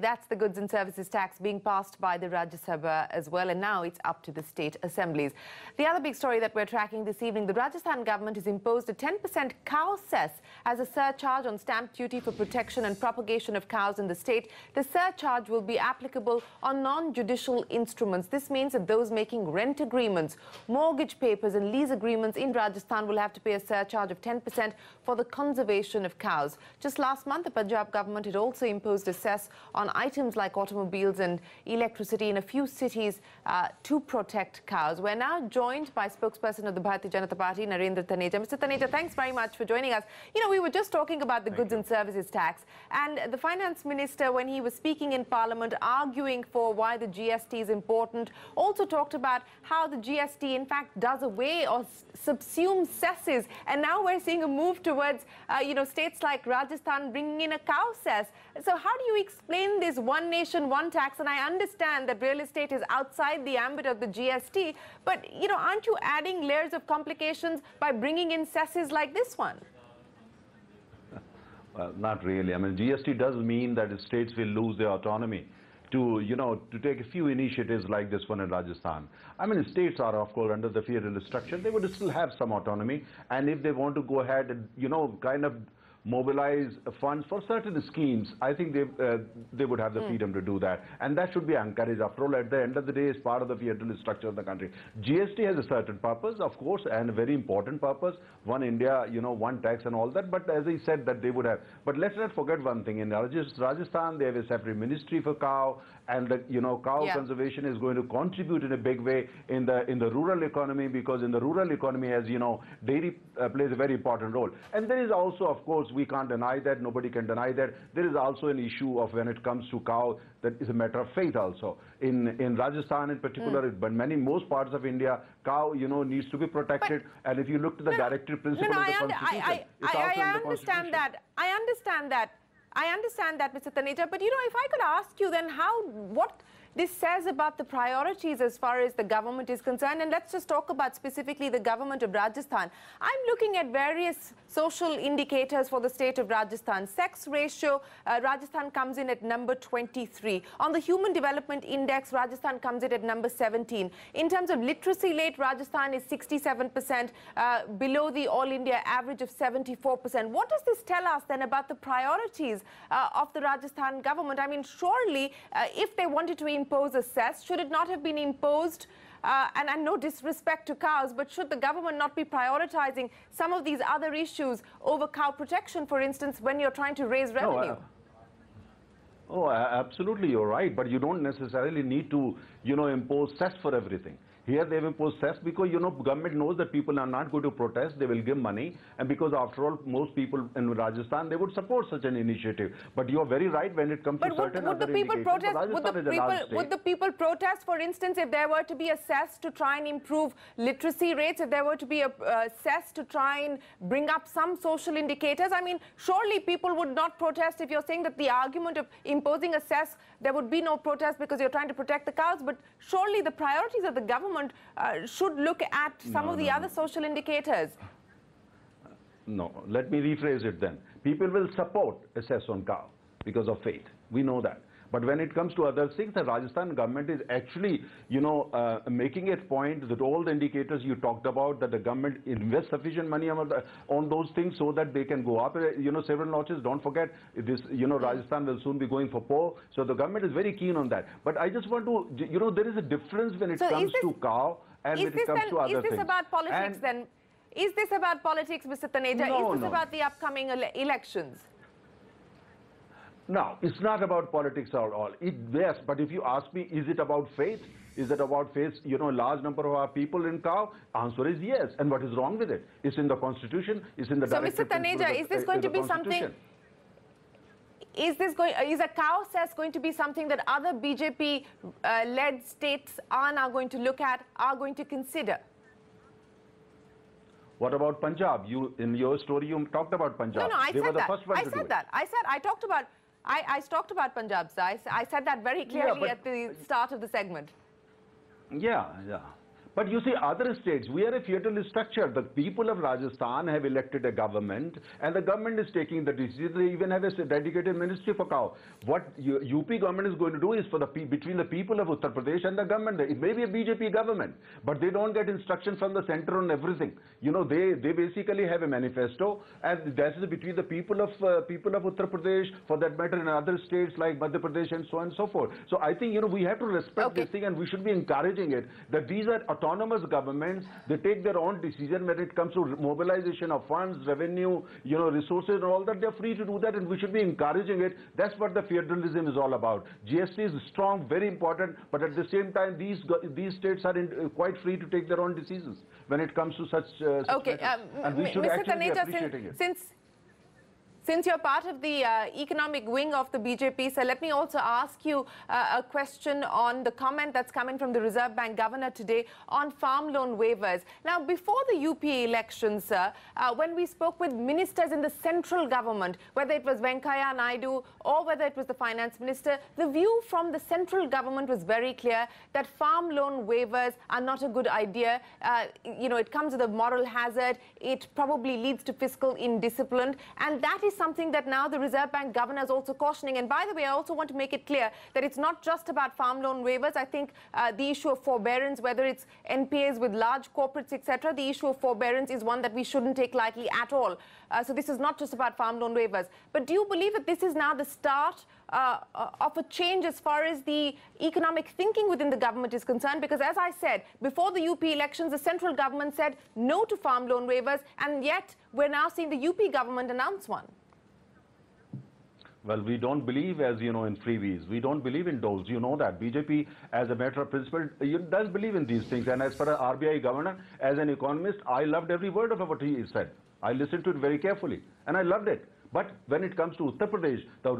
That's the goods and services tax being passed by the Rajya Sabha as well, and now it's up to the state assemblies. The other big story that we're tracking this evening, the Rajasthan government has imposed a 10% cow cess as a surcharge on stamp duty for protection and propagation of cows in the state. The surcharge will be applicable on non-judicial instruments. This means that those making rent agreements, mortgage papers and lease agreements in Rajasthan will have to pay a surcharge of 10% for the conservation of cows. Just last month, the Punjab government had also imposed a cess on items like automobiles and electricity in a few cities to protect cows. We're now joined by spokesperson of the Bharatiya Janata Party, Narendra Taneja. Mr. Taneja, thanks very much for joining us. You know, we were just talking about the goods and services tax, and the finance minister, when he was speaking in Parliament, arguing for why the GST is important, also talked about how the GST, in fact, does away or subsumes cesses. And now we're seeing a move towards, states like Rajasthan bringing in a cow cess. So how do you explain this one nation, one tax? And I understand that real estate is outside the ambit of the GST, but, aren't you adding layers of complications by bringing in cesses like this one? Well, not really. I mean, GST does mean that the states will lose their autonomy to take a few initiatives like this one in Rajasthan. I mean, states are, of course, under the federal structure. They would still have some autonomy. And if they want to go ahead and, kind of mobilize funds for certain schemes, I think they would have the freedom to do that. And that should be encouraged. After all, at the end of the day, it's part of the federal structure of the country. GST has a certain purpose, of course, and a very important purpose. One India, one tax and all that. But as I said, that they would have. But let's not forget one thing. In Rajasthan, they have a separate ministry for cow, and the cow conservation is going to contribute in a big way in the rural economy, because in the rural economy, as you know, dairy plays a very important role. And there is also, of course, we can't deny that, nobody can deny that. There is also an issue of when it comes to cow, that is a matter of faith also. In Rajasthan in particular, but most parts of India, cow, needs to be protected. And if you look to the directive principle of the Constitution, it's also in the Constitution. I understand that, Mr. Taneja, but if I could ask you then what this says about the priorities as far as the government is concerned, and let's just talk about specifically the government of Rajasthan. I'm looking at various social indicators for the state of Rajasthan. Sex ratio, Rajasthan comes in at number 23. On the Human Development Index, Rajasthan comes in at number 17. In terms of literacy rate, Rajasthan is 67%, below the All India average of 74%. What does this tell us then about the priorities of the Rajasthan government? I mean, surely, if they wanted to impose a cess, should it not have been imposed? And no disrespect to cows, but should the government not be prioritizing some of these other issues over cow protection, for instance, when you're trying to raise revenue? Absolutely, you're right. But you don't necessarily need to, impose cess for everything. Here they've imposed cess because, government knows that people are not going to protest. They will give money. And because, after all, most people in Rajasthan, they would support such an initiative. But you're very right when it comes to certain other indicators. Would the people protest, for instance, if there were to be a cess to try and improve literacy rates, if there were to be a cess to try and bring up some social indicators? I mean, surely people would not protest if you're saying that the argument of imposing a cess, there would be no protest because you're trying to protect the cows. But surely the priorities of the government should look at some of the other social indicators. No, let me rephrase it then. People will support a cess on cow because of faith. We know that. But when it comes to other things, the Rajasthan government is actually, making it point that all the indicators you talked about, that the government invests sufficient money on those things so that they can go up, several notches. Don't forget, this, Rajasthan will soon be going for poor. So the government is very keen on that. But I just want to, there is a difference when it comes to cow and when it comes to other things. Is this about politics then? Is this about politics, Mr. Taneja? No, is this about the upcoming elections? No, it's not about politics at all. Yes, but if you ask me, is it about faith? Is it about faith, a large number of our people in cow? Answer is yes. And what is wrong with it? It's in the Constitution, it's in the directive. So, Mr. Taneja, is this going to be something? Is a cow cess going to be something that other BJP-led states are now going to look at, are going to consider? What about Punjab? In your story, you talked about Punjab. No, I said that. I talked about Punjab, sir. I said that very clearly at the start of the segment. Yeah. But you see, other states, we are a feudal structure. The people of Rajasthan have elected a government, and the government is taking the decision. They even have a dedicated ministry for cow. What UP government is going to do is for between the people of Uttar Pradesh and the government. It may be a BJP government, but they don't get instruction from the center on everything. You know, they basically have a manifesto, and that is between the people of Uttar Pradesh, for that matter, in other states like Madhya Pradesh and so on and so forth. So I think, you know, we have to respect this thing, and we should be encouraging it, that these are autonomous governments. They take their own decision when it comes to mobilization of funds, revenue, you know, resources and all that. They're free to do that, and we should be encouraging it. That's what the federalism is all about. GST is strong, very important, but at the same time, these states are quite free to take their own decisions when it comes to such and we should actually be appreciating it. Since you're part of the economic wing of the BJP, sir, let me also ask you a question on the comment that's coming from the Reserve Bank governor today on farm loan waivers. Now, before the UP elections, sir, when we spoke with ministers in the central government, whether it was Venkaiah Naidu or whether it was the finance minister, the view from the central government was very clear that farm loan waivers are not a good idea. You know, it comes with a moral hazard. It probably leads to fiscal indiscipline, and that is something that now the Reserve Bank governor is also cautioning. And by the way, I also want to make it clear that it's not just about farm loan waivers. I think the issue of forbearance, whether it's NPAs with large corporates, etc., the issue of forbearance is one that we shouldn't take lightly at all. So this is not just about farm loan waivers. But do you believe that this is now the start of a change as far as the economic thinking within the government is concerned? Because as I said, before the UP elections, the central government said no to farm loan waivers, and yet we're now seeing the UP government announce one. Well, we don't believe, as you know, in freebies. We don't believe in doles. You know that. BJP, as a matter of principle, does believe in these things. And as for an RBI governor, as an economist, I loved every word of what he said. I listened to it very carefully, and I loved it. But when it comes to Uttar Pradesh, the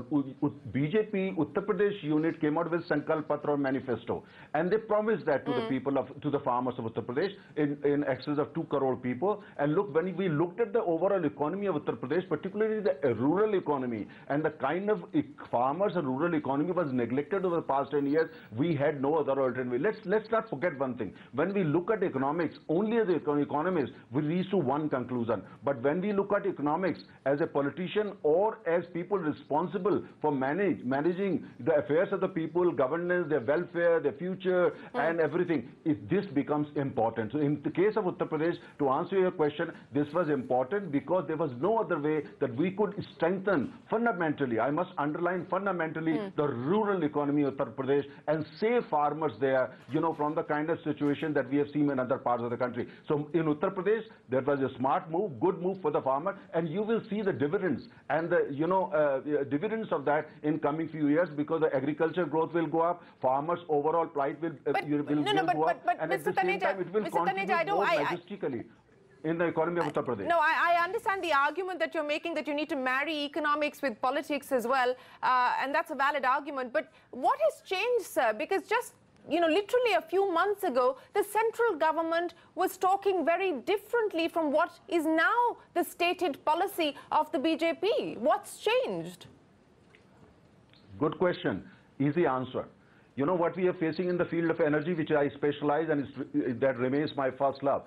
BJP Uttar Pradesh unit came out with Sankalp Patra manifesto, and they promised that to the people to the farmers of Uttar Pradesh in excess of 2 crore people. And look, when we looked at the overall economy of Uttar Pradesh, particularly the rural economy, and the kind of farmers and rural economy was neglected over the past 10 years, we had no other alternative. Let's not forget one thing. When we look at economics, only as economists, we reach to one conclusion. But when we look at economics as a politician, or as people responsible for managing the affairs of the people, governance, their welfare, their future, and everything, this becomes important. So in the case of Uttar Pradesh, to answer your question, this was important because there was no other way that we could strengthen fundamentally, I must underline fundamentally, the rural economy of Uttar Pradesh and save farmers there, you know, from the kind of situation that we have seen in other parts of the country. So in Uttar Pradesh, there was a smart move, good move for the farmer, and you will see the dividends and the, you know, dividends of that in coming few years, because the agriculture growth will go up, farmers' overall plight will go up, and at the same time it will contribute more majestically in the economy of Uttar Pradesh. No, I understand the argument that you're making, that you need to marry economics with politics as well, and that's a valid argument. But what has changed, sir? Because just, you know, literally a few months ago, the central government was talking very differently from what is now the stated policy of the BJP. What's changed? Good question. Easy answer. You know what we are facing in the field of energy, which I specialize, and that remains my first love.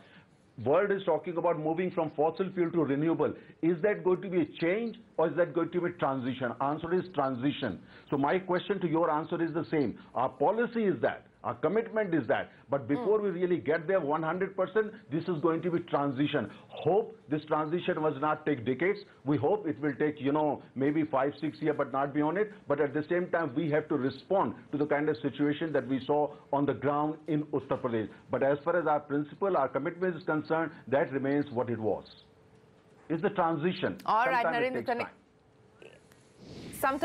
World is talking about moving from fossil fuel to renewable. Is that going to be a change, or is that going to be a transition? Answer is transition. So my question to your answer is the same. Our policy is that. Our commitment is that. But before we really get there 100%, this is going to be transition. Hope this transition will not take decades. We hope it will take, you know, maybe 5-6 years, but not beyond it. But at the same time, we have to respond to the kind of situation that we saw on the ground in Uttar Pradesh. But as far as our principle, our commitment is concerned, that remains what it was. It's the transition. All right, Narendra. Sometimes